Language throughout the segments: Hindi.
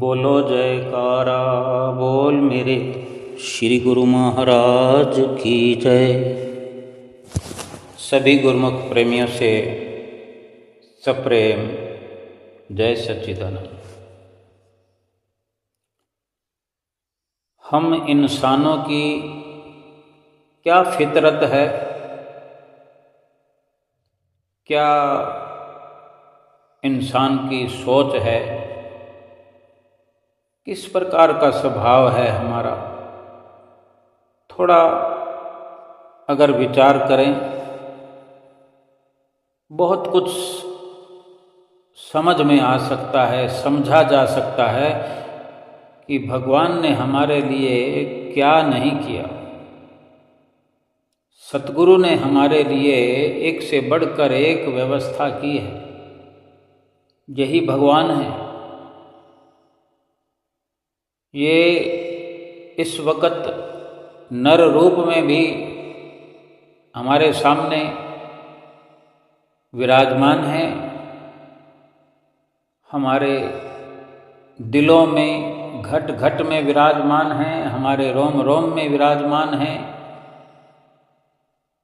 बोलो जयकारा बोल मेरे श्री गुरु महाराज की जय। सभी गुरुमुख प्रेमियों से सप्रेम जय सच्चिदानंद। हम इंसानों की क्या फितरत है, क्या इंसान की सोच है, किस प्रकार का स्वभाव है हमारा, थोड़ा अगर विचार करें बहुत कुछ समझ में आ सकता है, समझा जा सकता है कि भगवान ने हमारे लिए क्या नहीं किया। सतगुरु ने हमारे लिए एक से बढ़कर एक व्यवस्था की है। यही भगवान है। ये इस वक़्त नर रूप में भी हमारे सामने विराजमान है, हमारे दिलों में घट घट में विराजमान है, हमारे रोम रोम में विराजमान है।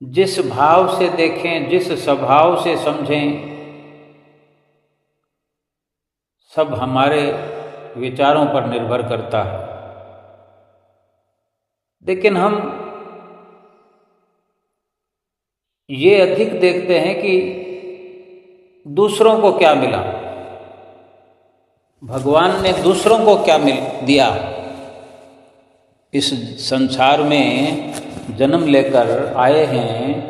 जिस भाव से देखें, जिस स्वभाव से समझें, सब हमारे विचारों पर निर्भर करता है। लेकिन हम ये अधिक देखते हैं कि दूसरों को क्या मिला, भगवान ने दूसरों को क्या मिल दिया। इस संसार में जन्म लेकर आए हैं,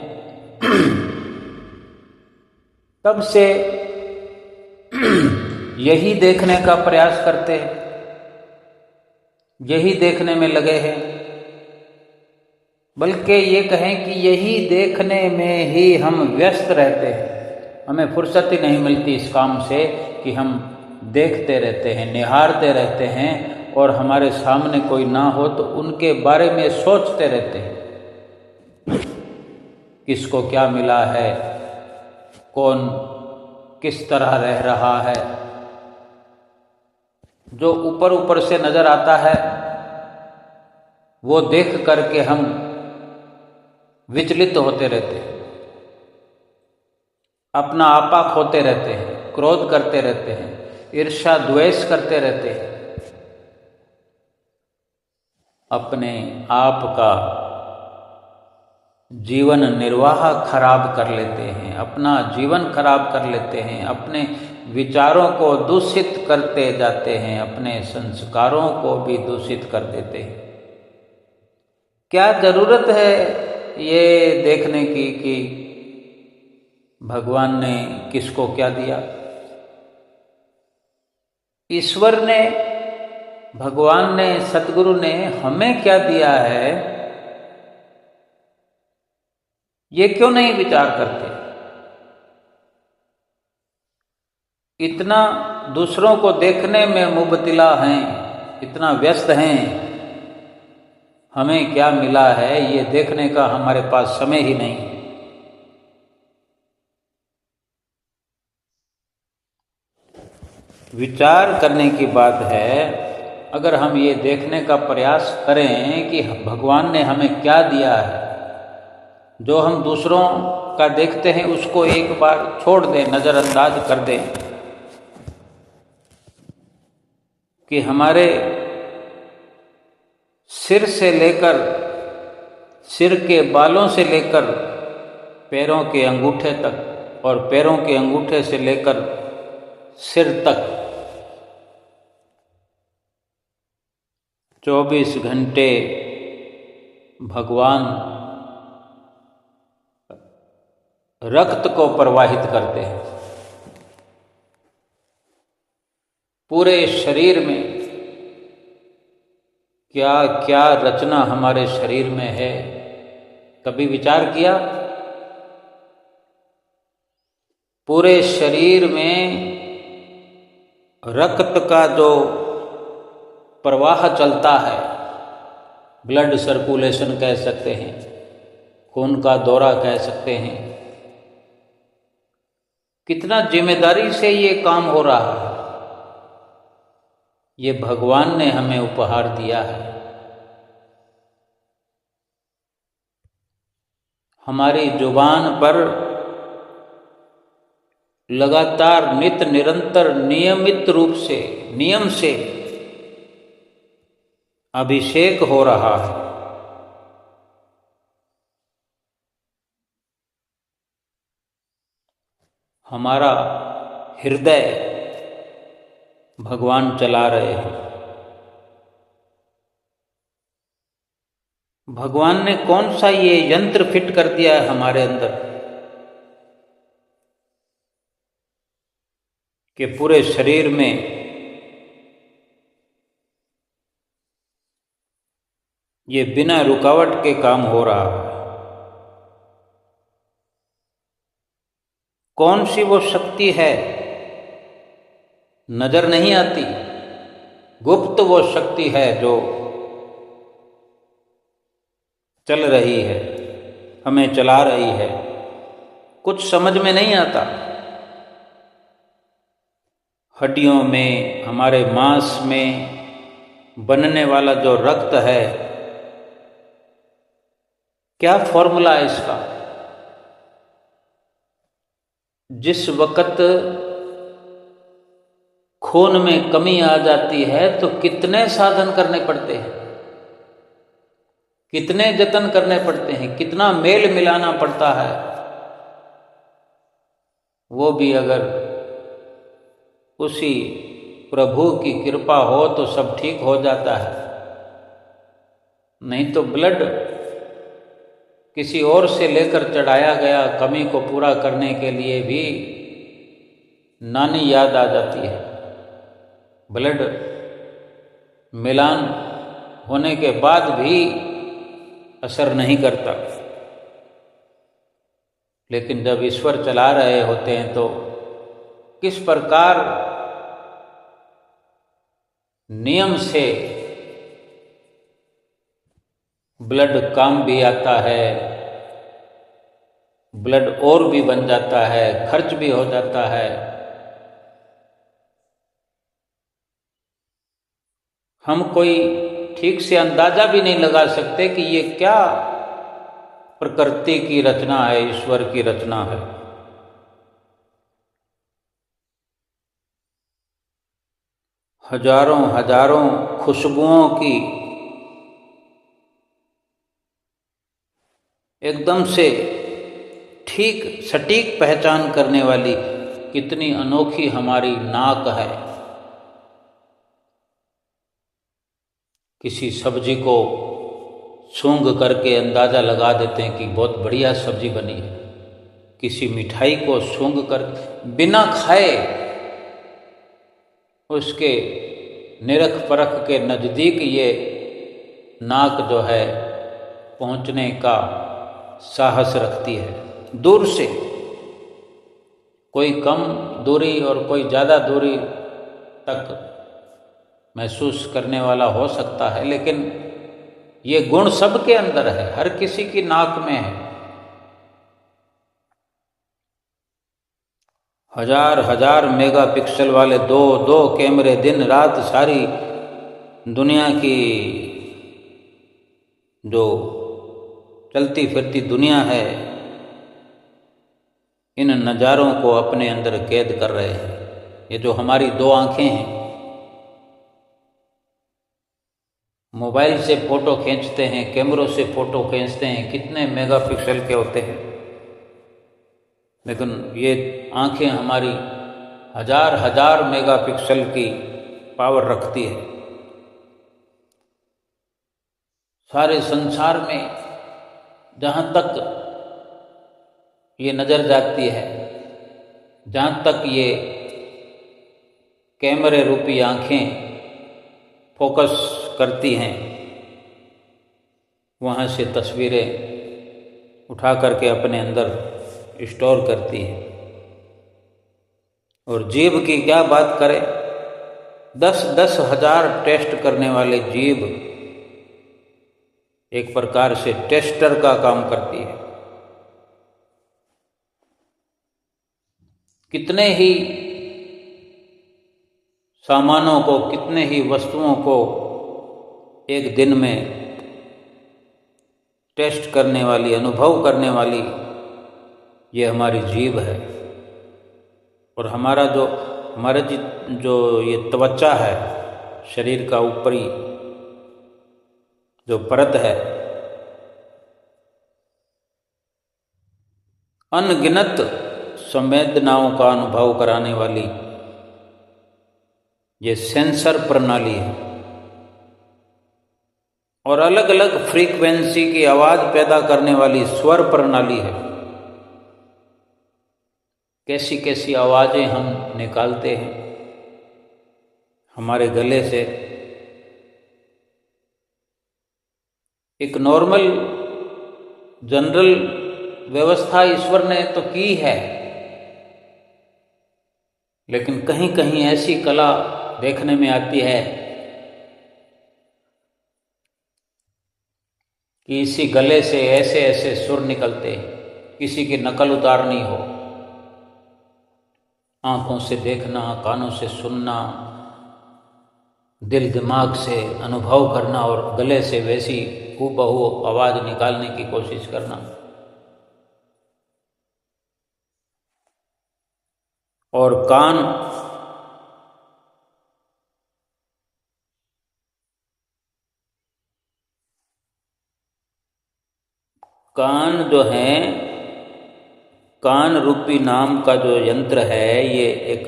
तब से यही देखने का प्रयास करते हैं, यही देखने में लगे हैं। बल्कि ये कहें कि यही देखने में ही हम व्यस्त रहते हैं। हमें फुर्सत ही नहीं मिलती इस काम से कि हम देखते रहते हैं, निहारते रहते हैं और हमारे सामने कोई ना हो तो उनके बारे में सोचते रहते हैं। किसको क्या मिला है, कौन किस तरह रह रहा है। जो ऊपर ऊपर से नजर आता है वो देख करके हम विचलित होते रहते हैं, अपना आपा खोते रहते हैं, क्रोध करते रहते हैं, ईर्ष्या द्वेष करते रहते हैं, अपने आप का जीवन निर्वाह खराब कर लेते हैं, अपना जीवन खराब कर लेते हैं, अपने विचारों को दूषित करते जाते हैं, अपने संस्कारों को भी दूषित कर देते हैं। क्या जरूरत है ये देखने की कि भगवान ने किसको क्या दिया। ईश्वर ने, भगवान ने, सतगुरु ने हमें क्या दिया है, ये क्यों नहीं विचार करते। इतना दूसरों को देखने में मुबतला हैं, इतना व्यस्त हैं, हमें क्या मिला है ये देखने का हमारे पास समय ही नहीं। विचार करने की बात है। अगर हम ये देखने का प्रयास करें कि भगवान ने हमें क्या दिया है, जो हम दूसरों का देखते हैं उसको एक बार छोड़ दें, नज़रअंदाज कर दें कि हमारे सिर से लेकर, सिर के बालों से लेकर पैरों के अंगूठे तक और पैरों के अंगूठे से लेकर सिर तक 24 घंटे भगवान रक्त को प्रवाहित करते हैं। पूरे शरीर में क्या क्या रचना हमारे शरीर में है, कभी विचार किया। पूरे शरीर में रक्त का जो प्रवाह चलता है, ब्लड सर्कुलेशन कह सकते हैं, खून का दौरा कह सकते हैं, कितना जिम्मेदारी से ये काम हो रहा है। ये भगवान ने हमें उपहार दिया है। हमारी जुबान पर लगातार नित निरंतर नियमित रूप से नियम से अभिषेक हो रहा है। हमारा हृदय भगवान चला रहे हैं। भगवान ने कौन सा ये यंत्र फिट कर दिया है हमारे अंदर कि पूरे शरीर में ये बिना रुकावट के काम हो रहा है। कौन सी वो शक्ति है नजर नहीं आती, गुप्त वो शक्ति है जो चल रही है, हमें चला रही है। कुछ समझ में नहीं आता। हड्डियों में, हमारे मांस में बनने वाला जो रक्त है, क्या फॉर्मूला है इसका? जिस वक्त खून में कमी आ जाती है तो कितने साधन करने पड़ते हैं, कितने जतन करने पड़ते हैं, कितना मेल मिलाना पड़ता है। वो भी अगर उसी प्रभु की कृपा हो तो सब ठीक हो जाता है। नहीं तो ब्लड किसी और से लेकर चढ़ाया गया कमी को पूरा करने के लिए भी नानी याद आ जाती है। ब्लड मिलान होने के बाद भी असर नहीं करता। लेकिन जब ईश्वर चला रहे होते हैं तो किस प्रकार नियम से ब्लड काम भी आता है, ब्लड और भी बन जाता है, खर्च भी हो जाता है। हम कोई ठीक से अंदाजा भी नहीं लगा सकते कि ये क्या प्रकृति की रचना है, ईश्वर की रचना है। हजारों हजारों खुशबुओं की एकदम से ठीक सटीक पहचान करने वाली कितनी अनोखी हमारी नाक है। किसी सब्जी को सूंघ करके अंदाज़ा लगा देते हैं कि बहुत बढ़िया सब्जी बनी है। किसी मिठाई को सूंघ कर बिना खाए उसके निरख परख के नज़दीक ये नाक जो है पहुंचने का साहस रखती है। दूर से कोई कम दूरी और कोई ज़्यादा दूरी तक महसूस करने वाला हो सकता है, लेकिन ये गुण सबके अंदर है, हर किसी की नाक में है। हजार हजार मेगापिक्सल वाले दो दो कैमरे दिन रात सारी दुनिया की जो चलती फिरती दुनिया है इन नज़ारों को अपने अंदर कैद कर रहे हैं। ये जो हमारी दो आंखें हैं, मोबाइल से फ़ोटो खींचते हैं, कैमरों से फ़ोटो खींचते हैं, कितने मेगापिक्सल के होते हैं, लेकिन ये आंखें हमारी हजार हजार मेगापिक्सल की पावर रखती है। सारे संसार में जहाँ तक ये नज़र जाती है, जहाँ तक ये कैमरे रूपी आँखें फोकस करती हैं, वहाँ से तस्वीरें उठा करके अपने अंदर स्टोर करती है। और जीभ की क्या बात करें, 10-10 हजार टेस्ट करने वाले जीभ एक प्रकार से टेस्टर का काम करती है। कितने ही सामानों को, कितने ही वस्तुओं को एक दिन में टेस्ट करने वाली, अनुभव करने वाली ये हमारी जीभ है। और हमारा जो ये त्वचा है, शरीर का ऊपरी जो परत है, अनगिनत संवेदनाओं का अनुभव कराने वाली ये सेंसर प्रणाली है। और अलग अलग फ्रीक्वेंसी की आवाज पैदा करने वाली स्वर प्रणाली है। कैसी कैसी आवाजें हम निकालते हैं हमारे गले से। एक नॉर्मल जनरल व्यवस्था ईश्वर ने तो की है, लेकिन कहीं कहीं ऐसी कला देखने में आती है कि इसी गले से ऐसे ऐसे सुर निकलते, किसी की नकल उतारनी हो, आंखों से देखना, कानों से सुनना, दिल दिमाग से अनुभव करना और गले से वैसी हूबहू आवाज निकालने की कोशिश करना। और कान जो है, कान रूपी नाम का जो यंत्र है, ये एक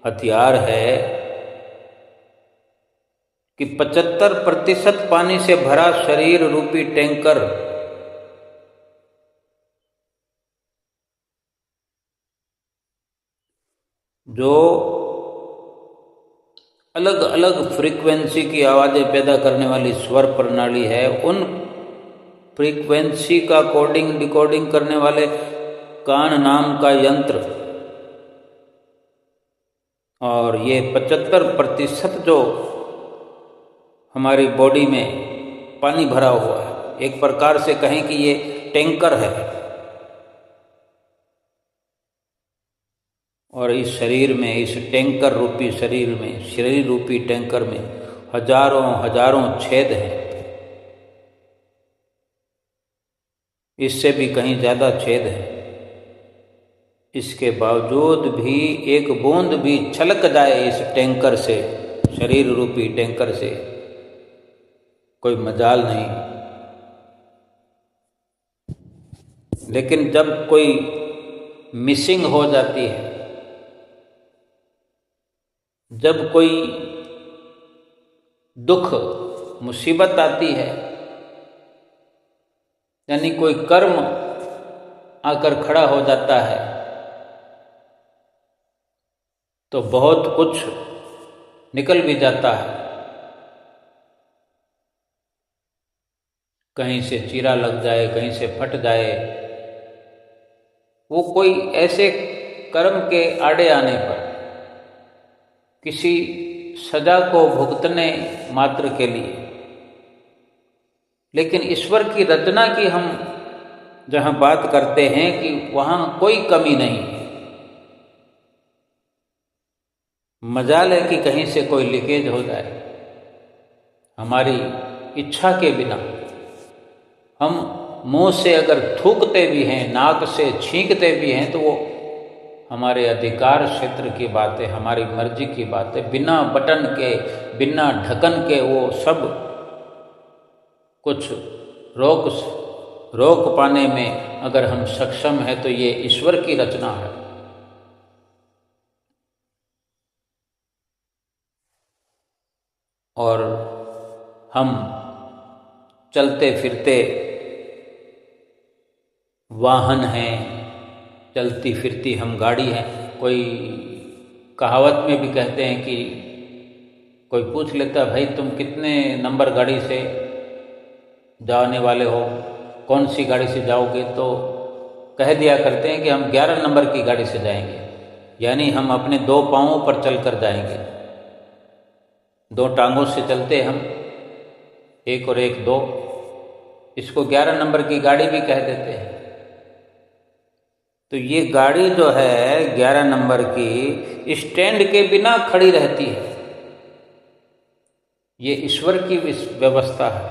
हथियार है कि 75% पानी से भरा शरीर रूपी टैंकर जो अलग अलग फ्रीक्वेंसी की आवाज़ें पैदा करने वाली स्वर प्रणाली है, उन फ्रीक्वेंसी का कोडिंग डिकोडिंग करने वाले कान नाम का यंत्र, और ये 75% जो हमारी बॉडी में पानी भरा हुआ है, एक प्रकार से कहें कि ये टैंकर है। और इस शरीर में, इस टैंकर रूपी शरीर में, शरीर रूपी टैंकर में हजारों हजारों छेद हैं, इससे भी कहीं ज़्यादा छेद है। इसके बावजूद भी एक बूंद भी छलक जाए इस टैंकर से, शरीर रूपी टैंकर से, कोई मजाल नहीं। लेकिन जब कोई मिसिंग हो जाती है, जब कोई दुख मुसीबत आती है, यानी कोई कर्म आकर खड़ा हो जाता है, तो बहुत कुछ निकल भी जाता है। कहीं से चीरा लग जाए, कहीं से फट जाए, वो कोई ऐसे कर्म के आड़े आने पर, किसी सजा को भुगतने मात्र के लिए। लेकिन ईश्वर की रचना की हम जहाँ बात करते हैं कि वहाँ कोई कमी नहीं है। मजाल है कि कहीं से कोई लीकेज हो जाए, हमारी इच्छा के बिना। हम मुंह से अगर थूकते भी हैं, नाक से छींकते भी हैं, तो वो हमारे अधिकार क्षेत्र की बात है, हमारी मर्जी की बात है। बिना बटन के, बिना ढक्कन के वो सब कुछ रोक पाने में अगर हम सक्षम हैं, तो ये ईश्वर की रचना है। और हम चलते फिरते वाहन हैं, चलती फिरती हम गाड़ी हैं। कोई कहावत में भी कहते हैं कि कोई पूछ लेता, भाई तुम कितने नंबर गाड़ी से जाने वाले हो, कौन सी गाड़ी से जाओगे, तो कह दिया करते हैं कि हम 11 नंबर की गाड़ी से जाएंगे। यानी हम अपने 2 पाँवों पर चलकर जाएंगे, 2 टांगों से चलते हम, 1 और 1 2, इसको 11 नंबर की गाड़ी भी कह देते हैं। तो ये गाड़ी जो है 11 नंबर की स्टैंड के बिना खड़ी रहती है। ये ईश्वर की व्यवस्था है,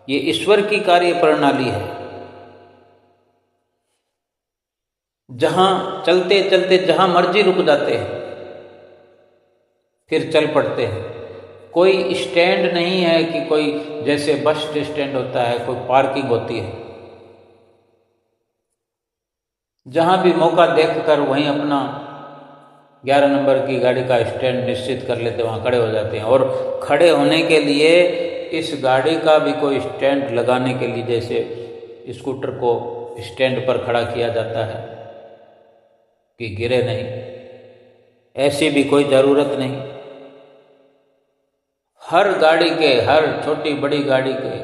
ये ईश्वर की कार्य प्रणाली है। जहां चलते चलते जहां मर्जी रुक जाते हैं, फिर चल पड़ते हैं। कोई स्टैंड नहीं है कि कोई जैसे बस स्टैंड होता है, कोई पार्किंग होती है। जहां भी मौका देखकर वहीं अपना 11 नंबर की गाड़ी का स्टैंड निश्चित कर लेते, वहां खड़े हो जाते हैं। और खड़े होने के लिए इस गाड़ी का भी कोई स्टैंड लगाने के लिए, जैसे स्कूटर को स्टैंड पर खड़ा किया जाता है कि गिरे नहीं, ऐसी भी कोई ज़रूरत नहीं। हर गाड़ी के, हर छोटी बड़ी गाड़ी के,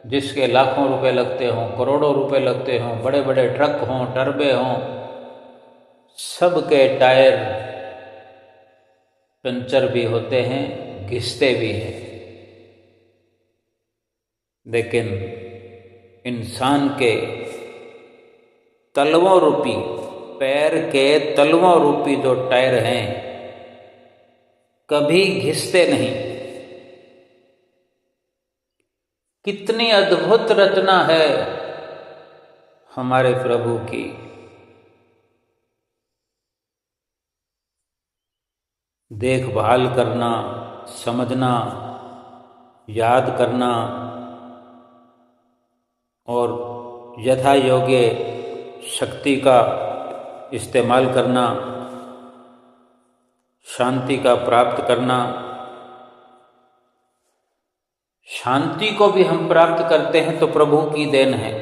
जिसके लाखों रुपए लगते हों, करोड़ों रुपए लगते हों, बड़े बड़े ट्रक हों, टर्बे हों, सबके टायर पंचर भी होते हैं, घिसते भी हैं। लेकिन इंसान के तलवों रूपी, पैर के तलवों रूपी जो टायर हैं, कभी घिसते नहीं। कितनी अद्भुत रचना है हमारे प्रभु की। देखभाल करना, समझना, याद करना और यथा योग्य शक्ति का इस्तेमाल करना, शांति का प्राप्त करना। शांति को भी हम प्राप्त करते हैं तो प्रभु की देन है।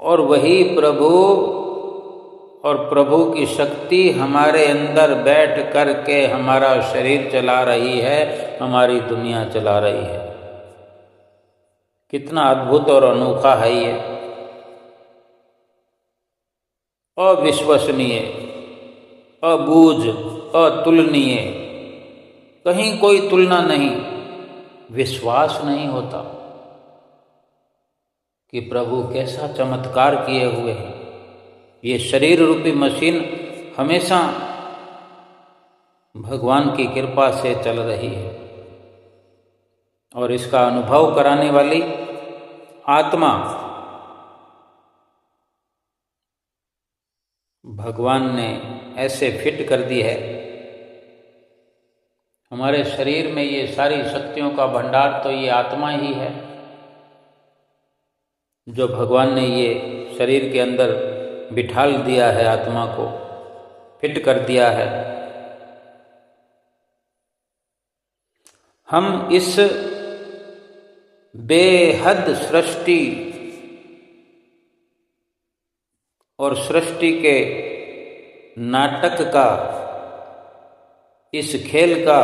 और वही प्रभु और प्रभु की शक्ति हमारे अंदर बैठ करके हमारा शरीर चला रही है, हमारी दुनिया चला रही है। कितना अद्भुत और अनोखा है ये, अविश्वसनीय, अबूझ, अतुलनीय, कहीं कोई तुलना नहीं। विश्वास नहीं होता कि प्रभु कैसा चमत्कार किए हुए हैं। ये शरीर रूपी मशीन हमेशा भगवान की कृपा से चल रही है और इसका अनुभव कराने वाली आत्मा भगवान ने ऐसे फिट कर दी है। हमारे शरीर में ये सारी शक्तियों का भंडार तो ये आत्मा ही है, जो भगवान ने ये शरीर के अंदर बिठाल दिया है, आत्मा को फिट कर दिया है। हम इस बेहद सृष्टि और सृष्टि के नाटक का, इस खेल का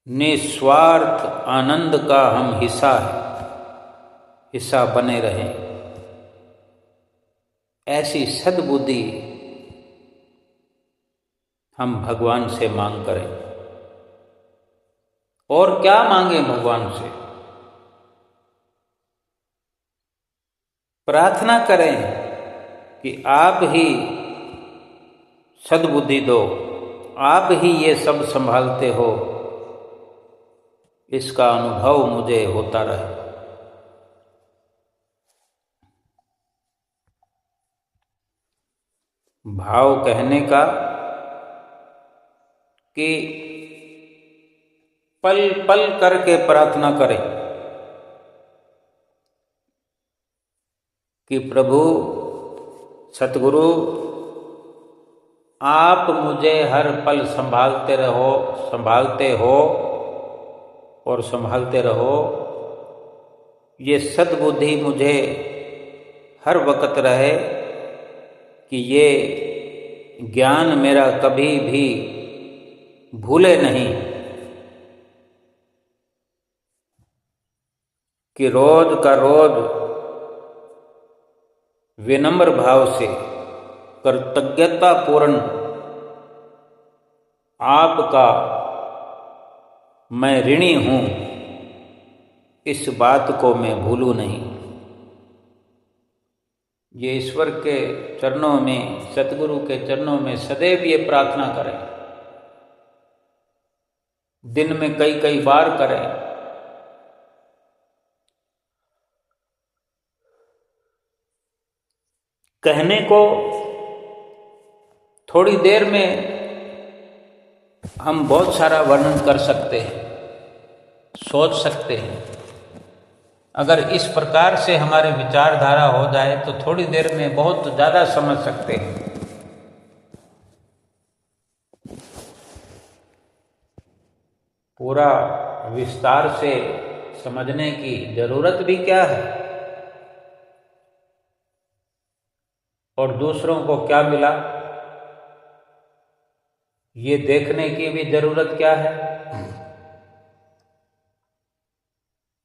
निस्वार्थ आनंद का हम हिस्सा बने रहें, ऐसी सद्बुद्धि हम भगवान से मांग करें। और क्या मांगे भगवान से? प्रार्थना करें कि आप ही सद्बुद्धि दो, आप ही ये सब संभालते हो, इसका अनुभव मुझे होता रहे। भाव कहने का कि पल पल करके प्रार्थना करें कि प्रभु सतगुरु, आप मुझे हर पल संभालते हो और संभालते रहो। ये सद्बुद्धि मुझे हर वक्त रहे कि ये ज्ञान मेरा कभी भी भूले नहीं, कि रोज का रोज विनम्र भाव से, कृतज्ञता पूर्ण आपका मैं ऋणी हूँ, इस बात को मैं भूलूं नहीं। ये ईश्वर के चरणों में, सतगुरु के चरणों में सदैव ये प्रार्थना करें, दिन में कई कई बार करें। कहने को थोड़ी देर में हम बहुत सारा वर्णन कर सकते हैं, सोच सकते हैं। अगर इस प्रकार से हमारे विचारधारा हो जाए तो थोड़ी देर में बहुत ज़्यादा समझ सकते हैं। पूरा विस्तार से समझने की जरूरत भी क्या है, और दूसरों को क्या मिला ये देखने की भी जरूरत क्या है।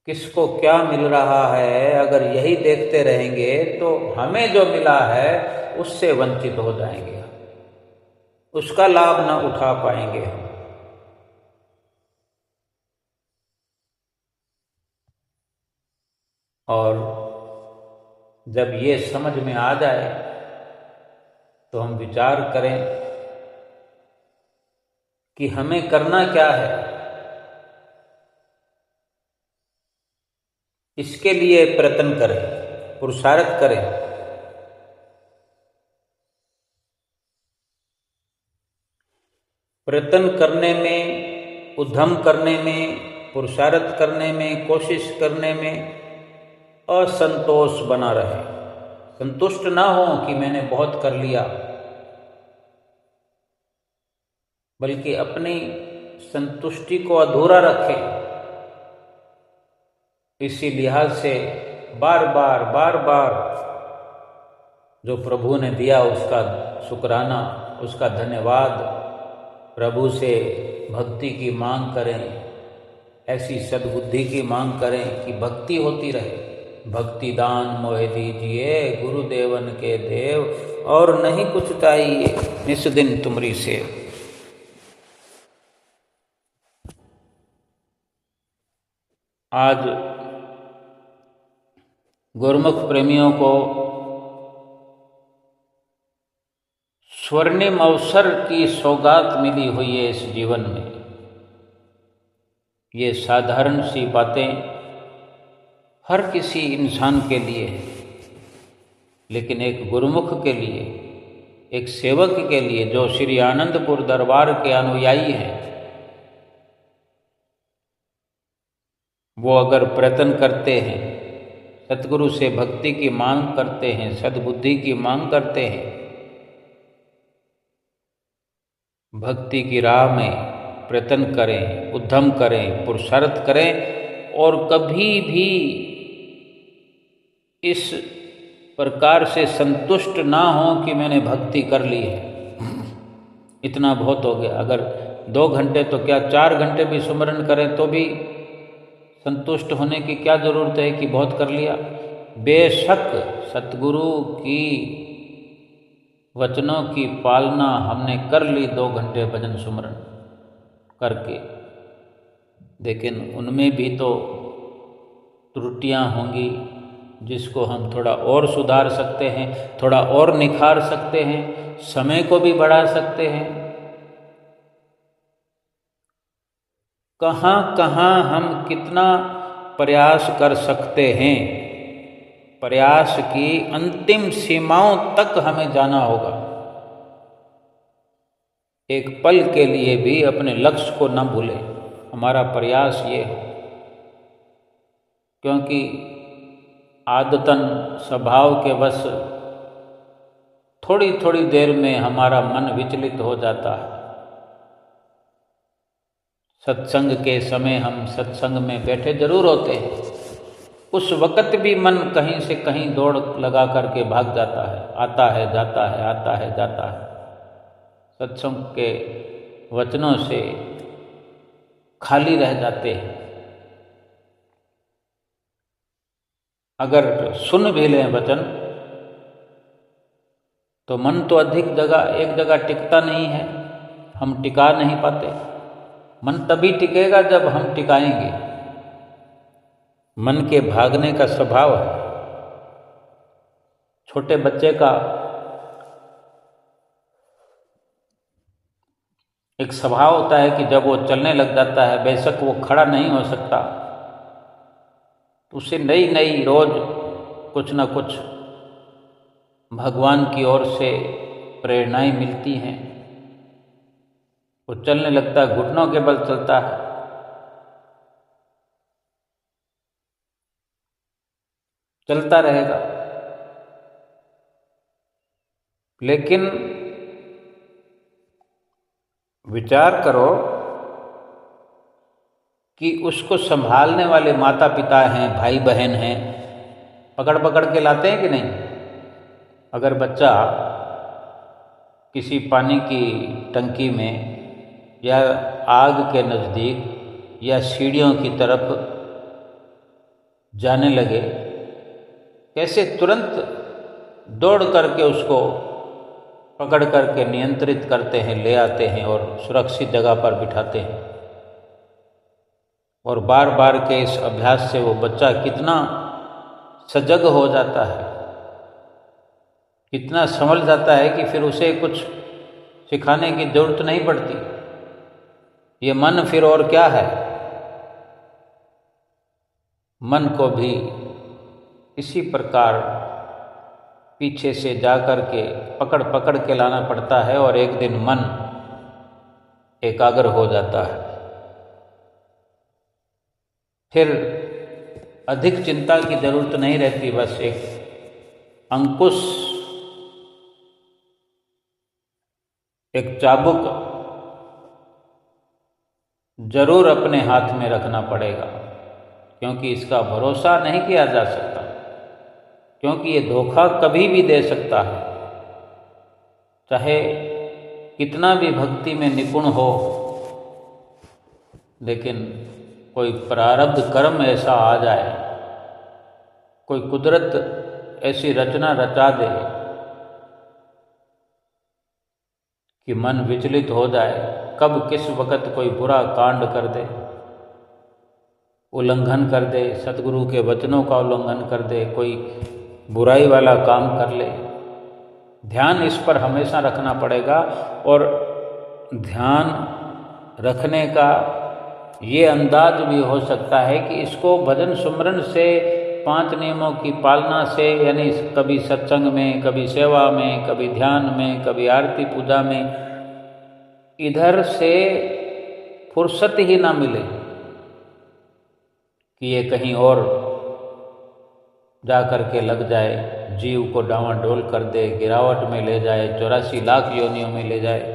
किसको क्या मिल रहा है, अगर यही देखते रहेंगे तो हमें जो मिला है उससे वंचित हो जाएंगे, उसका लाभ न उठा पाएंगे। और जब ये समझ में आ जाए तो हम विचार करें कि हमें करना क्या है। इसके लिए प्रयत्न करें, पुरुषार्थ करें। प्रयत्न करने में, उद्यम करने में, पुरुषार्थ करने में, कोशिश करने में असंतोष बना रहे। संतुष्ट ना हो कि मैंने बहुत कर लिया, बल्कि अपनी संतुष्टि को अधूरा रखें। इसी लिहाज से बार बार जो प्रभु ने दिया उसका शुक्राना, उसका धन्यवाद, प्रभु से भक्ति की मांग करें, ऐसी सद्बुद्धि की मांग करें कि भक्ति होती रहे। भक्ति दान मोहे दीजिए गुरुदेवन के देव, और नहीं कुछ चाहिए निस दिन तुमरी सेव। आज गुरुमुख प्रेमियों को स्वर्णिम अवसर की सौगात मिली हुई है इस जीवन में। ये साधारण सी बातें हर किसी इंसान के लिए है, लेकिन एक गुरुमुख के लिए, एक सेवक के लिए जो श्री आनंदपुर दरबार के अनुयायी हैं, वो अगर प्रयत्न करते हैं, सतगुरु से भक्ति की मांग करते हैं, सद्बुद्धि की मांग करते हैं, भक्ति की राह में प्रयत्न करें, उद्यम करें, पुरुषार्थ करें, और कभी भी इस प्रकार से संतुष्ट ना हो कि मैंने भक्ति कर ली है, इतना बहुत हो गया। अगर 2 घंटे तो क्या 4 घंटे भी सुमरन करें तो भी संतुष्ट होने की क्या जरूरत है कि बहुत कर लिया। बेशक सतगुरु की वचनों की पालना हमने कर ली 2 घंटे भजन सुमरन करके, लेकिन उनमें भी तो त्रुटियां होंगी जिसको हम थोड़ा और सुधार सकते हैं, थोड़ा और निखार सकते हैं, समय को भी बढ़ा सकते हैं। कहाँ कहाँ हम कितना प्रयास कर सकते हैं, प्रयास की अंतिम सीमाओं तक हमें जाना होगा। एक पल के लिए भी अपने लक्ष्य को न भूलें, हमारा प्रयास ये हो, क्योंकि आदतन स्वभाव के वश थोड़ी थोड़ी देर में हमारा मन विचलित हो जाता है। सत्संग के समय हम सत्संग में बैठे जरूर होते हैं, उस वक़्त भी मन कहीं से कहीं दौड़ लगा करके भाग जाता है, आता है जाता है, आता है जाता है। सत्संग के वचनों से खाली रह जाते हैं। अगर सुन भी लें वचन तो मन तो अधिक जगह एक जगह टिकता नहीं है, हम टिका नहीं पाते। मन तभी टिकेगा जब हम टिकाएंगे। मन के भागने का स्वभाव है। छोटे बच्चे का एक स्वभाव होता है कि जब वो चलने लग जाता है, बेशक वो खड़ा नहीं हो सकता, तो उसे नई नई रोज कुछ न कुछ भगवान की ओर से प्रेरणाएं मिलती हैं। वो चलने लगता है, घुटनों के बल चलता है। चलता रहेगा, लेकिन विचार करो कि उसको संभालने वाले माता पिता हैं, भाई बहन हैं, पकड़ पकड़ के लाते हैं कि नहीं। अगर बच्चा किसी पानी की टंकी में या आग के नज़दीक या सीढ़ियों की तरफ जाने लगे, कैसे तुरंत दौड़ करके उसको पकड़ करके नियंत्रित करते हैं, ले आते हैं और सुरक्षित जगह पर बिठाते हैं। और बार बार के इस अभ्यास से वो बच्चा कितना सजग हो जाता है, कितना संभल जाता है कि फिर उसे कुछ सिखाने की जरूरत नहीं पड़ती। ये मन फिर और क्या है। मन को भी इसी प्रकार पीछे से जा कर के पकड़ पकड़ के लाना पड़ता है और एक दिन मन एकाग्र हो जाता है। फिर अधिक चिंता की जरूरत नहीं रहती, बस एक अंकुश, एक चाबुक जरूर अपने हाथ में रखना पड़ेगा, क्योंकि इसका भरोसा नहीं किया जा सकता, क्योंकि ये धोखा कभी भी दे सकता है। चाहे कितना भी भक्ति में निपुण हो, लेकिन कोई प्रारब्ध कर्म ऐसा आ जाए, कोई कुदरत ऐसी रचना रचा दे कि मन विचलित हो जाए, कब किस वक़्त कोई बुरा कांड कर दे, उल्लंघन कर दे, सतगुरु के वचनों का उल्लंघन कर दे, कोई बुराई वाला काम कर ले। ध्यान इस पर हमेशा रखना पड़ेगा। और ध्यान रखने का ये अंदाज भी हो सकता है कि इसको भजन सुमरन से, 5 नियमों की पालना से, यानी कभी सत्संग में, कभी सेवा में, कभी ध्यान में, कभी आरती पूजा में, इधर से फुर्सत ही ना मिले कि ये कहीं और जा कर के लग जाए, जीव को डांवाडोल कर दे, गिरावट में ले जाए, 84 लाख योनियों में ले जाए।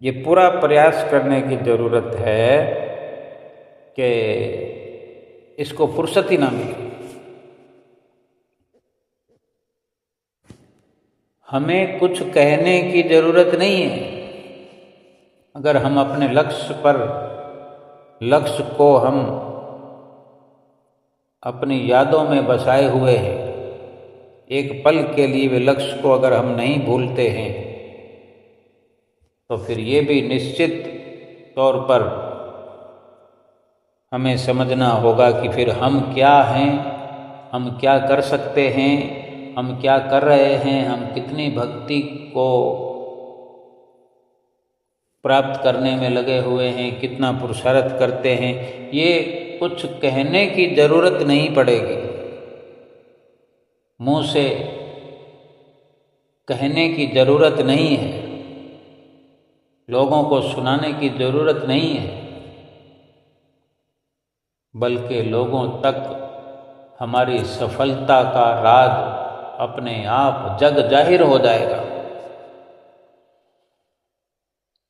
ये पूरा प्रयास करने की ज़रूरत है कि इसको फुर्सत ही ना मिले। हमें कुछ कहने की ज़रूरत नहीं है। अगर हम अपने लक्ष्य को हम अपनी यादों में बसाए हुए हैं, एक पल के लिए वे लक्ष्य को अगर हम नहीं भूलते हैं, तो फिर ये भी निश्चित तौर पर हमें समझना होगा कि फिर हम क्या हैं, हम क्या कर सकते हैं, हम क्या कर रहे हैं, हम कितनी भक्ति को प्राप्त करने में लगे हुए हैं, कितना पुरुषार्थ करते हैं। ये कुछ कहने की ज़रूरत नहीं पड़ेगी, मुंह से कहने की ज़रूरत नहीं है, लोगों को सुनाने की ज़रूरत नहीं है, बल्कि लोगों तक हमारी सफलता का राज अपने आप जग जाहिर हो जाएगा।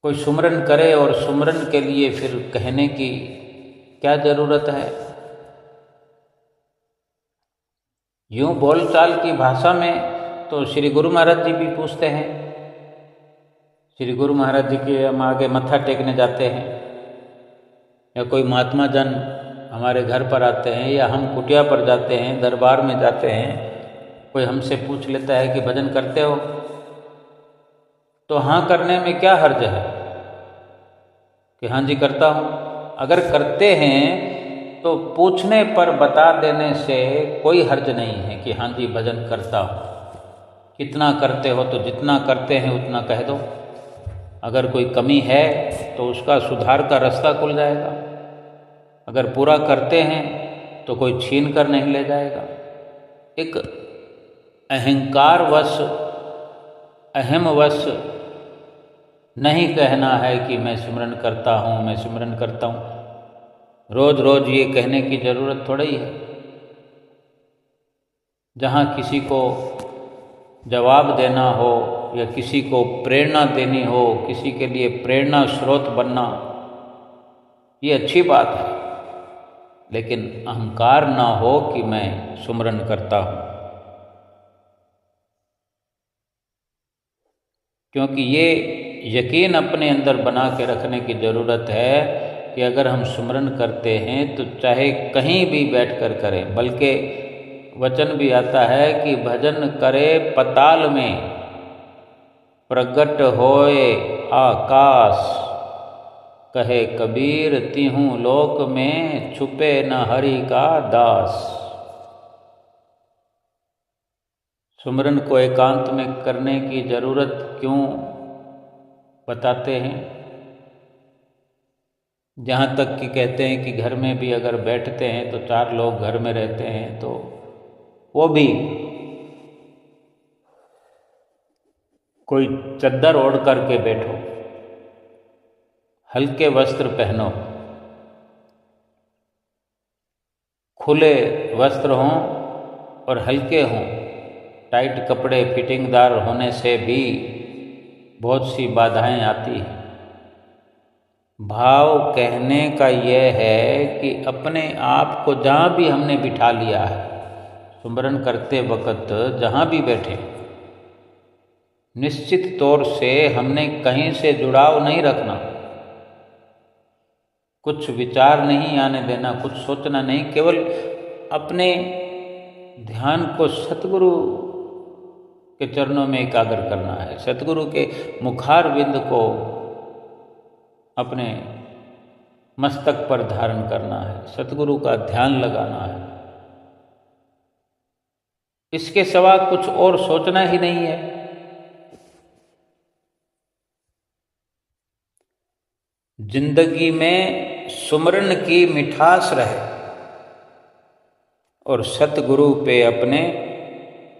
कोई सुमरन करे और सुमरन के लिए फिर कहने की क्या ज़रूरत है। यूँ बोलचाल की भाषा में तो श्री गुरु महाराज जी भी पूछते हैं। श्री गुरु महाराज जी के हम आगे मत्था टेकने जाते हैं, या कोई महात्मा जन हमारे घर पर आते हैं, या हम कुटिया पर जाते हैं, दरबार में जाते हैं, कोई हमसे पूछ लेता है कि भजन करते हो, तो हाँ करने में क्या हर्ज है। कि हाँ जी करता हूँ। अगर करते हैं तो पूछने पर बता देने से कोई हर्ज नहीं है कि हाँ जी भजन करता हूँ। कितना करते हो, तो जितना करते हैं उतना कह दो। अगर कोई कमी है तो उसका सुधार का रास्ता खुल जाएगा। अगर पूरा करते हैं तो कोई छीन कर नहीं ले जाएगा। एक अहंकारवश, अहमवश नहीं कहना है कि मैं सिमरन करता हूँ, मैं सिमरन करता हूँ। रोज रोज ये कहने की ज़रूरत थोड़ी ही है। जहाँ किसी को जवाब देना हो या किसी को प्रेरणा देनी हो, किसी के लिए प्रेरणा स्रोत बनना, ये अच्छी बात है, लेकिन अहंकार ना हो कि मैं सुमरन करता हूँ। क्योंकि ये यकीन अपने अंदर बना के रखने की ज़रूरत है कि अगर हम सुमरन करते हैं तो चाहे कहीं भी बैठ कर करें। बल्कि वचन भी आता है कि भजन करे पताल में, प्रगट होए आकाश, कहे कबीर तिहूँ लोक में, छुपे न हरि का दास। सुमरन को एकांत में करने की ज़रूरत क्यों बताते हैं? जहाँ तक कि कहते हैं कि घर में भी अगर बैठते हैं तो 4 लोग घर में रहते हैं तो वो भी कोई चद्दर ओढ़ करके बैठो, हल्के वस्त्र पहनो, खुले वस्त्र हों और हल्के हों। टाइट कपड़े फिटिंगदार होने से भी बहुत सी बाधाएं आती हैं। भाव कहने का यह है कि अपने आप को जहाँ भी हमने बिठा लिया है, सुमरन करते वक्त जहाँ भी बैठे, निश्चित तौर से हमने कहीं से जुड़ाव नहीं रखना, कुछ विचार नहीं आने देना, कुछ सोचना नहीं, केवल अपने ध्यान को सतगुरु के चरणों में एकाग्र करना है। सतगुरु के मुखार बिंद को अपने मस्तक पर धारण करना है, सतगुरु का ध्यान लगाना है। इसके सिवा कुछ और सोचना ही नहीं है। जिंदगी में सुमरन की मिठास रहे और सतगुरु पे अपने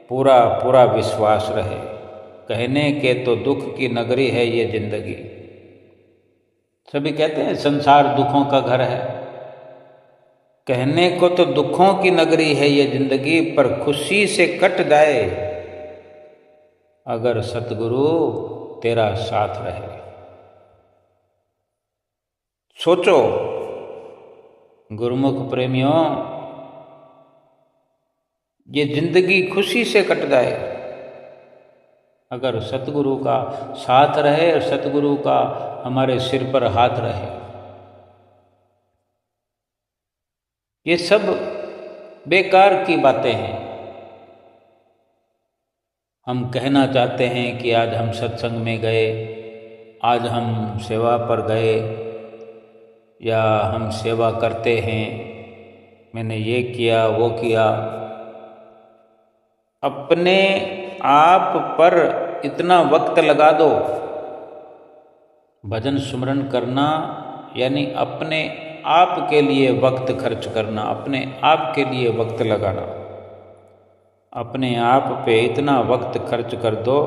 पूरा पूरा विश्वास रहे। कहने के तो दुख की नगरी है ये जिंदगी। सभी कहते हैं संसार दुखों का घर है। कहने को तो दुखों की नगरी है ये जिंदगी, पर खुशी से कट जाए अगर सतगुरु तेरा साथ रहे। सोचो गुरुमुख प्रेमियों, ये जिंदगी खुशी से कट जाए अगर सतगुरु का साथ रहे और सतगुरु का हमारे सिर पर हाथ रहे। ये सब बेकार की बातें हैं। हम कहना चाहते हैं कि आज हम सत्संग में गए, आज हम सेवा पर गए, या हम सेवा करते हैं, मैंने ये किया वो किया। अपने आप पर इतना वक्त लगा दो। भजन सुमरन करना यानी अपने आप के लिए वक्त खर्च करना, अपने आप के लिए वक्त लगाना। अपने आप पे इतना वक्त खर्च कर दो,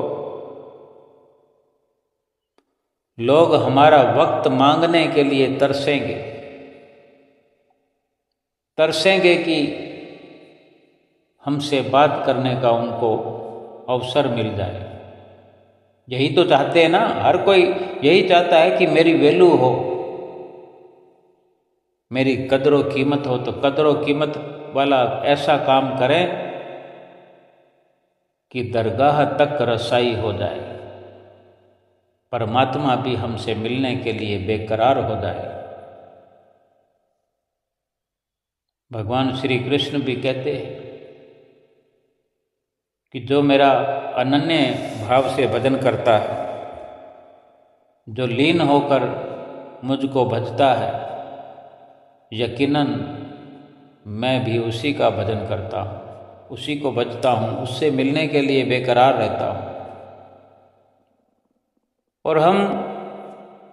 लोग हमारा वक्त मांगने के लिए तरसेंगे, तरसेंगे कि हमसे बात करने का उनको अवसर मिल जाए। यही तो चाहते हैं ना, हर कोई यही चाहता है कि मेरी वैल्यू हो, मेरी कदर व कीमत हो। तो कदर व कीमत वाला ऐसा काम करें कि दरगाह तक रसाई हो जाए, परमात्मा भी हमसे मिलने के लिए बेकरार हो जाए। भगवान श्री कृष्ण भी कहते हैं कि जो मेरा अनन्य भाव से भजन करता है, जो लीन होकर मुझको भजता है, यकीनन मैं भी उसी का भजन करता हूँ, उसी को भजता हूँ, उससे मिलने के लिए बेकरार रहता हूँ। और हम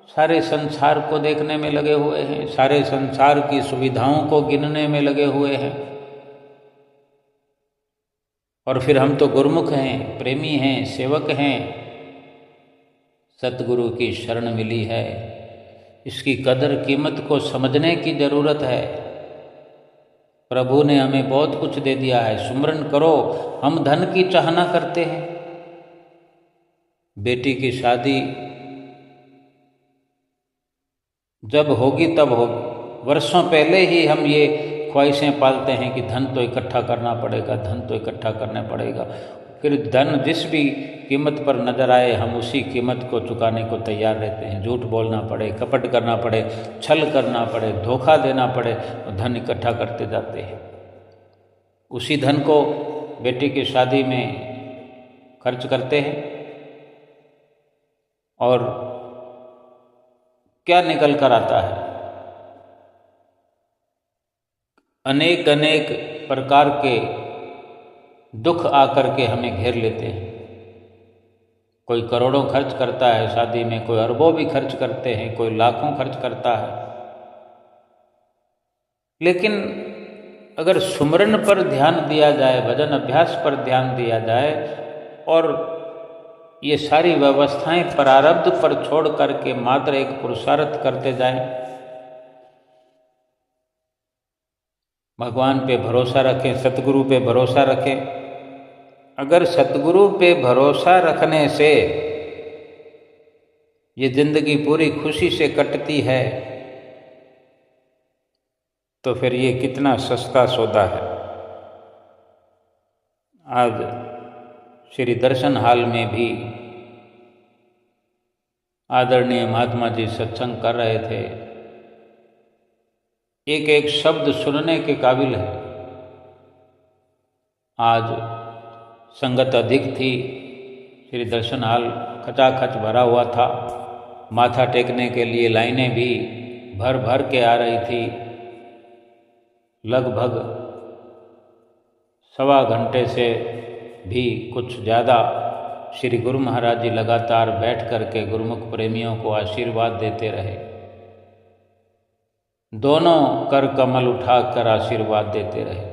सारे संसार को देखने में लगे हुए हैं, सारे संसार की सुविधाओं को गिनने में लगे हुए हैं, और फिर हम तो गुरुमुख हैं, प्रेमी हैं, सेवक हैं। सतगुरु की शरण मिली है, इसकी कदर कीमत को समझने की जरूरत है। प्रभु ने हमें बहुत कुछ दे दिया है, सुमरन करो। हम धन की चाहना करते हैं, बेटी की शादी जब होगी तब होगी, वर्षों पहले ही हम ये ख्वाहिशें पालते हैं कि धन तो इकट्ठा करना पड़ेगा, धन तो इकट्ठा करना पड़ेगा। फिर धन जिस भी कीमत पर नजर आए हम उसी कीमत को चुकाने को तैयार रहते हैं। झूठ बोलना पड़े, कपट करना पड़े, छल करना पड़े, धोखा देना पड़े, और धन इकट्ठा करते जाते हैं। उसी धन को बेटी की शादी में खर्च करते हैं, और क्या निकल कर आता है? अनेक अनेक प्रकार के दुख आकर के हमें घेर लेते हैं। कोई करोड़ों खर्च करता है शादी में, कोई अरबों भी खर्च करते हैं, कोई लाखों खर्च करता है। लेकिन अगर सुमरन पर ध्यान दिया जाए, भजन अभ्यास पर ध्यान दिया जाए, और ये सारी व्यवस्थाएं प्रारब्ध पर छोड़ करके मात्र एक पुरुषार्थ करते जाएं, भगवान पे भरोसा रखें, सतगुरु पे भरोसा रखें। अगर सतगुरु पे भरोसा रखने से ये जिंदगी पूरी खुशी से कटती है, तो फिर ये कितना सस्ता सौदा है। आज श्री दर्शन हाल में भी आदरणीय महात्मा जी सत्संग कर रहे थे। एक एक शब्द सुनने के काबिल है। आज संगत अधिक थी, श्री दर्शन हाल खचाखच भरा हुआ था। माथा टेकने के लिए लाइनें भी भर भर के आ रही थी। लगभग 1.25 घंटे से भी कुछ ज़्यादा श्री गुरु महाराज जी लगातार बैठ करके गुरुमुख प्रेमियों को आशीर्वाद देते रहे। दोनों कर कमल उठाकर आशीर्वाद देते रहे।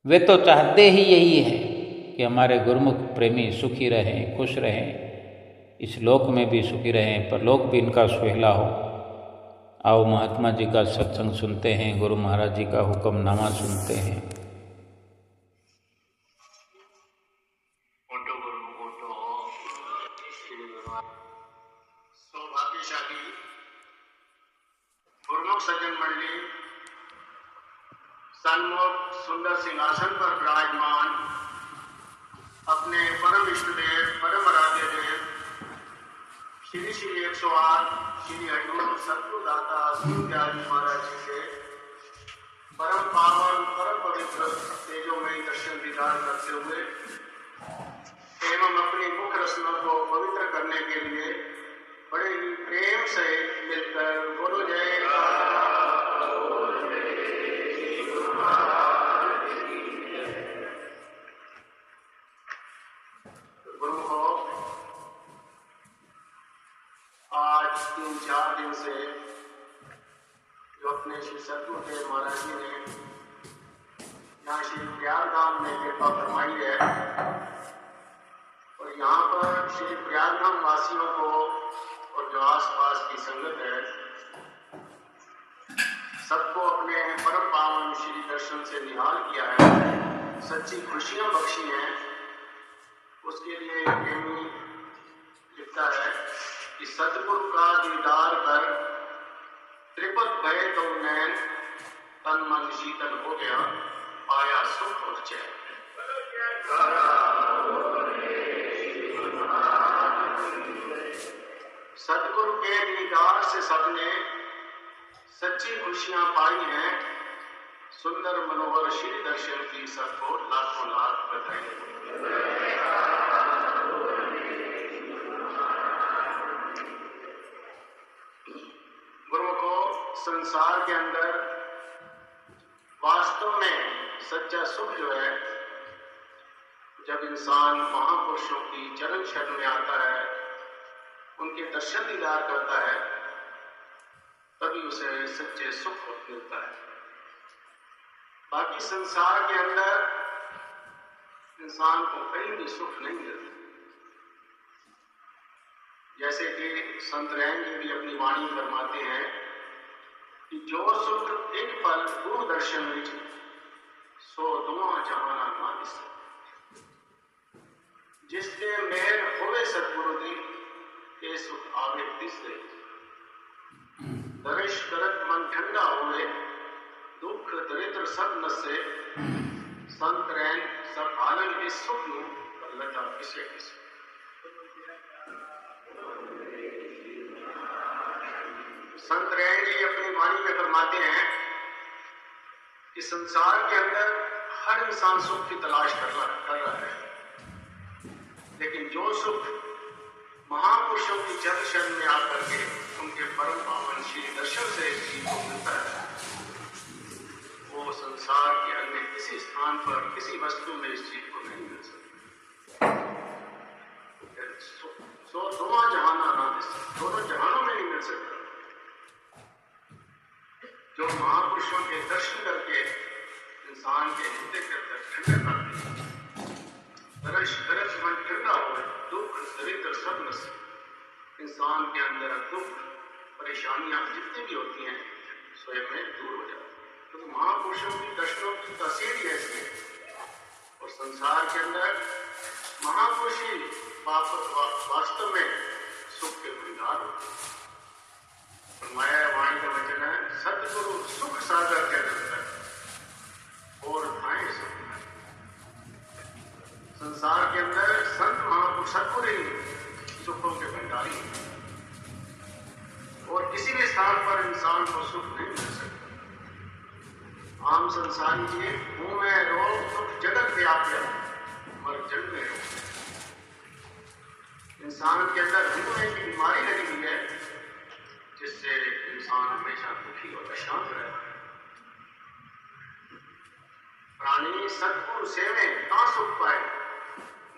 वे तो चाहते ही यही है कि हमारे गुरुमुख प्रेमी सुखी रहें, खुश रहें, इस लोक में भी सुखी रहें, परलोक भी इनका सुहेला हो। आओ महात्मा जी का सत्संग सुनते हैं, गुरु महाराज जी का हुक्मनामा सुनते हैं। सौभाग्यशाली गुरुमुख सज्जन मंडली सन्मुख सुंदर सिंहासन पर विराजमान अपने परम इष्ट देव, परम आराध्य देव श्री श्री 108 श्री हरिगुरु सतगुरु दाता त्यागी महाराज जी के परम पावन, परम पवित्र तेजोमयी दर्शन दीदार करते हुए एवं अपनी मुख रचना को पवित्र करने के लिए बड़े ही प्रेम से मिलकर बोलो जय गुरु हो। आज 3-4 दिन से जो अपने श्री सतगुरु देव महाराज जी ने यहाँ श्री प्रयागधाम में कृपा फरमाई है, और यहाँ पर श्री प्रयागधाम वासियों को और जो आसपास की संगत है सबको अपने परम पावन श्री दर्शन से निहाल किया है, सच्ची खुशियां बख्शी हैं। उसके लिए प्रेमी लिखता है कि सतगुरु का दीदार कर त्रिपत भय तो नैन, तन मन शीतल हो गया, पाया सुख और चैन। सतगुरु के दीदार से सबने सच्ची खुशियां पाई हैं। सुंदर मनोहर श्री दर्शन की सबको लाखों लाख बधाई। संसार के अंदर वास्तव में सच्चा सुख जो है, जब इंसान महापुरुषों की चरण शरण में आता है, उनके दर्शन दीदार करता है, तभी उसे सच्चे सुख मिलता है। बाकी संसार के अंदर इंसान को कहीं भी सुख नहीं मिलता। जैसे कि संत रैन जी भी अपनी वाणी फरमाते हैं कि जो सुख एक पल दूरदर्शन में सो दुआ जहाना ना दिसे, जिसके मेहर होवे सतगुरु दी ये सुख आवे दिसे, दर्श करत मन ठंडा होवे दुख दरिद्र सब नसे, संत रैन सब आनंद इस सुख नु लटा किसे किसे। संत रैन जी अपनी वाणी में फरमाते हैं कि संसार के अंदर हर इंसान सुख की तलाश कर रहा है, लेकिन जो सुख महापुरुषों की चरण शरण में आकर के उनके परम पावन श्री दर्शन से जीव को मिलता है, वो संसार के अन्य किसी स्थान पर किसी वस्तु में इस चीज को नहीं मिल सकता। सो दोनों जहाना ना दिस, दोनों जहानों में नहीं मिल सकता। जो महापुरुषों के दर्शन करके इंसान के हृदय के अंदर ठंडक आती है, दर्श दर्श मन ठंडा हो, दुख दरिद्र सब नसे, इंसान के अंदर दुख परेशानियां जितनी भी होती हैं स्वयं में दूर हो जाती है। तो महापुरुषों की दर्शनों की तासीर ही ऐसी है। और संसार के अंदर महापुरुष ही वास्तव में सुख के भंडार होते हैं। माया वाणी का वचन है, सतगुरु सुख सागर के अंदर और भाई सुख। संसार के अंदर संत महापुरुष सतगुरु ही सुखों के भंडारी, और किसी भी स्थान पर इंसान को सुख नहीं मिल सकता। आम संसारी जी मुंह में रोग सुख जगत व्याप्य मर जन्म में रोग। इंसान के अंदर मुंह की बीमारी लगी हुई है, जिससे इंसान हमेशा दुखी और अशांत रहता है। प्राणी सतगुरु सेवे ना सुख पाए,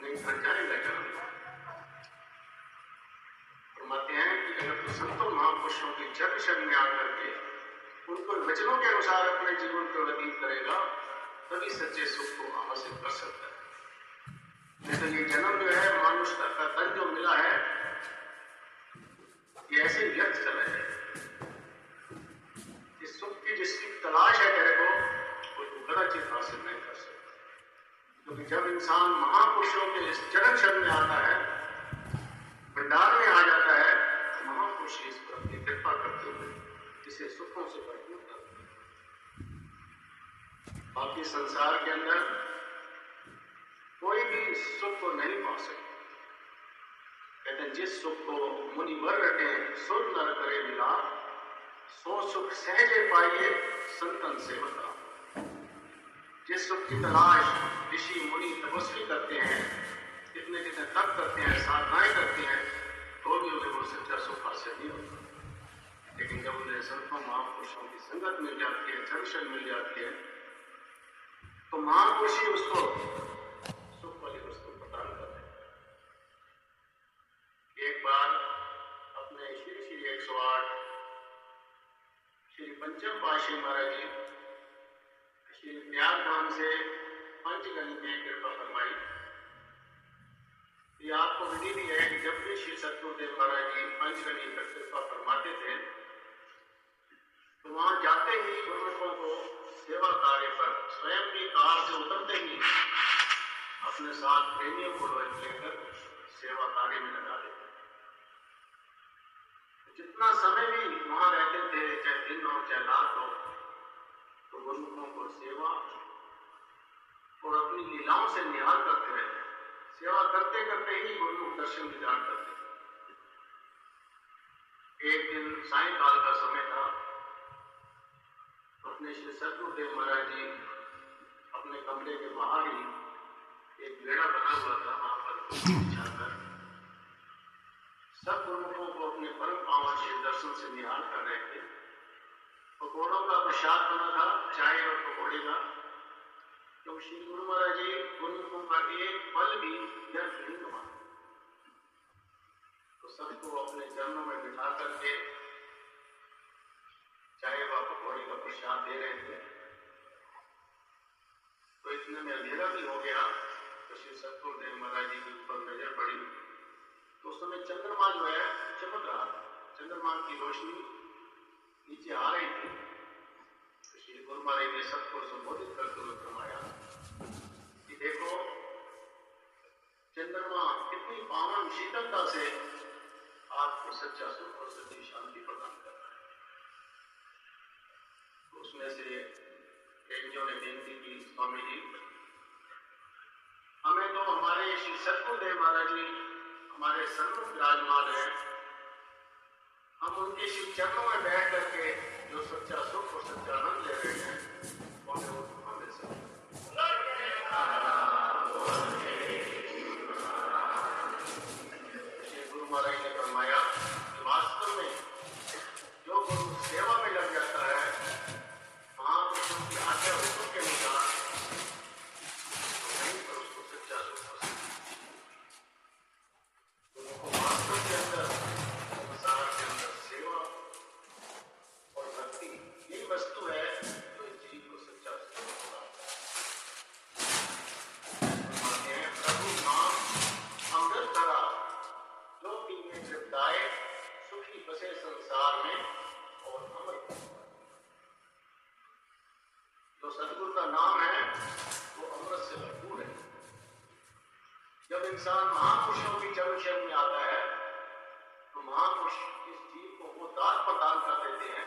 नहीं कर जाएगा जन्म। फरमाते हैं कि अगर तो संतों महापुरुषों की चरण शरण में आकर के उनको वचनों के अनुसार अपने जीवन को व्यतीत करेगा, तभी सच्चे सुख को हासिल कर सकता है। नहीं तो ये जन्म जो है, मनुष्य का तन जो मिला है, ये ऐसे व्यर्थ चला है। इस सुख की जिसकी तलाश है तेरे को, उसको कदाचित हासिल नहीं कर सकता। क्योंकि जब इंसान महापुरुषों के इस चरण शरण में आता है, भंडार में आ जाता है, तो महापुरुष इस पर अपनी कृपा करते हुए इसे सुखों से भरपूर करते हैं। बाकी संसार के अंदर कोई भी सुख को नहीं पा सकता। कहते हैं जिस सुख को मुनिवर रटे सुर नर करे मिला, सो सुख सहजे पाइए संतन से बता। जिस सुख की तलाश ऋषि मुनि तपस्वी करते हैं, कितने कितने तप करते हैं, साधनाएं करते हैं, तो भी उन्हें वो सच्चा सुख हासिल नहीं होता। लेकिन जब उन्हें संतों महापुरुषों की संगत मिल जाती है, दर्शन मिल जाती है, तो महापुरुष ही उसको सुख वाली वस्तु प्रदान करते हैं। एक बार अपने श्री 108 श्री पंचम पातशाही महाराज जी श्री प्रयागधाम से पंचगनी में कृपा फरमाई। ये आपको विधि भी है कि जब भी श्री सतगुरुदेव महाराज जी पंचगनी पर कृपा फरमाते थे, तो वहां जाते ही गुरुमुखों को सेवा कार्य पर स्वयं की कार से उतरते ही अपने साथ प्रेमियों को लेकर सेवा कार्य में लगा देते। जितना समय भी वहां रहते थे, चाहे दिन हो चाहे रात हो, तो गुरुमुखों को सेवा और अपनी लीलाओं से निहाल करते रहते। सेवा करते करते ही गुरुमुख दर्शन दीदार करते। एक दिन सायंकाल का समय था, अपने श्री सतगुरुदेव महाराज जी अपने कमरे के बाहर ही एक बेड़ा बना हुआ था, वहां पर बिछाकर सब गुरुमुखों को अपने परम पावन श्री दर्शन से निहाल कर रहे थे। पकौड़ों का प्रसाद बना था, चाय और पकौड़े का। तो श्री गुरु महाराज जी गुरुमुखों का एक पल भी व्यर्थ नहीं कमाते, तो सबको अपने चरणों में बिठा करके चाय व पकौड़े का प्रसाद दे रहे थे। तो इतने में अंधेरा भी हो गया, तो श्री सतगुरुदेव महाराज जी के ऊपर नजर पड़ी। तो उस समय चंद्रमा जो है चमक रहा था, चंद्रमा की रोशनी नीचे आ रही थी। तो श्री गुरु महाराज ने सबको संबोधित करते हुए फरमाया कि देखो, चंद्रमा कितनी पावन शीतलता से आपको सच्चा सुख और सच्ची शांति प्रदान कर रहा है। तो उसमें से एक जो ने बेनती की, स्वामी जी हमें तो हमारे श्री सतगुरुदेव महाराज जी हमारे सन्मुख विराजमान है, हम उनके श्री चरणों में बैठ करके जो सच्चा सुख और सच्चा आनंद ले रहे हैं उन्हें वो कहाँ मिल सकता है। श्री गुरु महाराज ने फरमाया कि वास्तव में जो गुरु सेवा में लग जाता है महापुरुषों की आज्ञा हुक्म के अनुसार, तो वहीं पर उसको सच्चा सुख हो सकता है। गुरु को वास्तव के अंदर, संसार के अंदर सेवा और भक्ति यही वस्तु है जो इस जीव को सच्चा सुख होगा। प्रभु नाम अमृत धरा जो पीने तृप्ताए, सुखी बसे संसार में और अमर। जो सतगुरु का नाम है वो अमृत से भरपूर है। जब इंसान महापुरुषों की चरण शरण में आता है तो महापुरुष इस जीव को वो दान प्रदान कर देते हैं,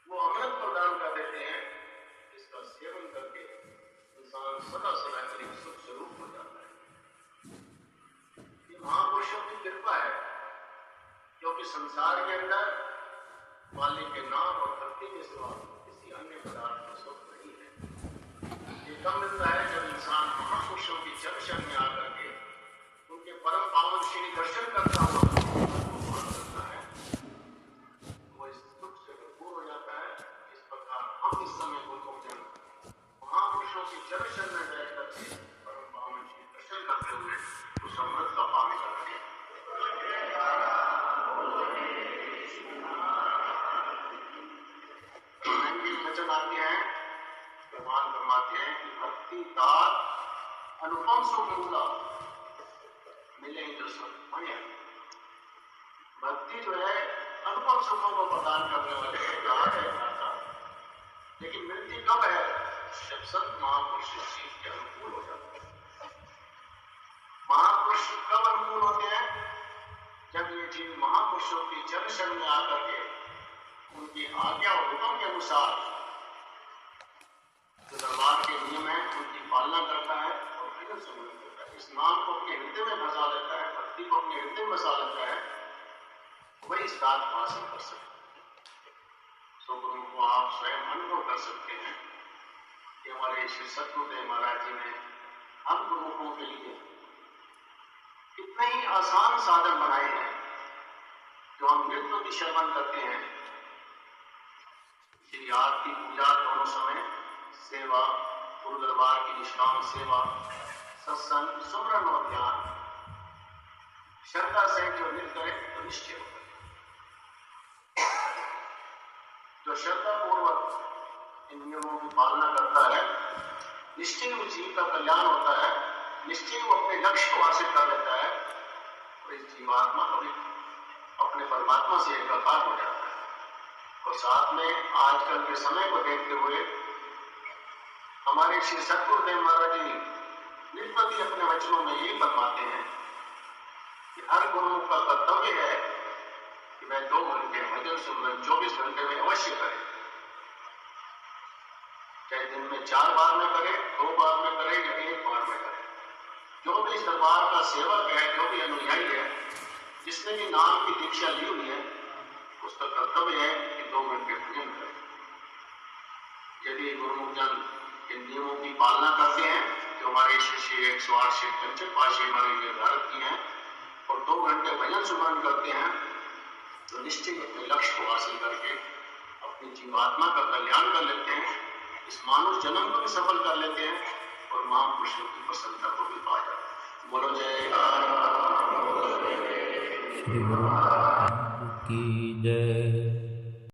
वो अमृत प्रदान कर देते हैं, जिसका सेवन करके इंसान सदा सदा के लिए सुख स्वरूप हो जाता है। ये महापुरुषों की कृपा है, क्योंकि संसार के अंदर मालिक के नाम और भक्ति के सिवा किसी अन्य पदार्थ का सुख नहीं है। ये कब मिलता है जब इंसान महापुरुषों की चरण शरण में आकर के उनके परम पावन श्री दर्शन करता हुआ करता है, वो इस सुख से भरपूर हो जाता है। इस प्रकार हम इस समय गुरुजन महापुरुषों की चरण शरण में बैठ करके परम पावन श्री दर्शन करते हुए उस अमृत का पान कर रहे हैं। वचन आते हैं, भगवान फरमाते हैं कि भक्ति का अनुपम सुख मिला मिले तो सुख बढ़िया। भक्ति जो है अनुपम सुखों को प्रदान करने वाले गाढ़ है खाता, लेकिन मिलती कब है? जब संत महापुरुष जीव के अनुकूल हो जाते हैं। महापुरुष कब अनुकूल होते हैं? जब ये जीव महापुरुषों की चरण शरण में आकर के उनकी आज्ञा और हुक्म के अनुसार जो दरबार के नियम है उनकी पालना करता है और भजन सुमरन करता है, इस नाम को अपने हृदय में बसा लेता है, भक्ति को अपने हृदय में बसा लेता है, वही इस बात को हासिल कर सकते हैं। सो गुरु को आप स्वयं अनुभव कर सकते हैं कि हमारे श्री सतगुरुदेव महाराज जी ने हम गुरुओं के लिए कितने ही आसान साधन बनाए हैं जो हम नित्य की श्रवण करते हैं। श्री आरती पूजा दोनों समय, सेवा, गुरु दरबार की निष्काम सेवा, सत्संग, सुमरन और ध्यान, श्रद्धा से जो नित करे तो निश्चय हो। जो श्रद्धा पूर्वक इन नियमों की पालना करता है, निश्चय उस जीव का कल्याण होता है, निश्चय वो अपने लक्ष्य को हासिल कर लेता है और इस जीवात्मा कभी अपने परमात्मा से एकाकार हो जाता है। और साथ में आजकल के समय को देखते हुए हमारे श्री सतगुरुदेव महाराज जी निष्पत्ति अपने वचनों में यही फरमाते हैं कि हर गुरु का कर्तव्य है कि वह 2 घंटे भजन सुमरन 24 घंटे में अवश्य करे, चाहे दिन में 4 बार में करे, 2 बार में करे या 1 बार में करे। जो भी इस दरबार का सेवक है, जो भी अनुयायी है, जिसने भी नाम की दीक्षा ली हुई है, उसका कर्तव्य है कि 2 घंटे भजन करे। यदि गुरुमुख जन इन नियमों की पालना करते हैं जो हमारे श्री 108 श्री पंचक पाशी हमारे निर्धारित किए हैं और 2 घंटे भजन सुमरन करते हैं, तो निश्चय अपने लक्ष्य को हासिल करके अपनी जीवात्मा का कल्याण कर लेते हैं, इस मानव जन्म को भी सफल कर लेते हैं और महापुरुषों की प्रसन्नता को भी पा जाते हैं। बोलो जय श्री गुरु महाराज की जय।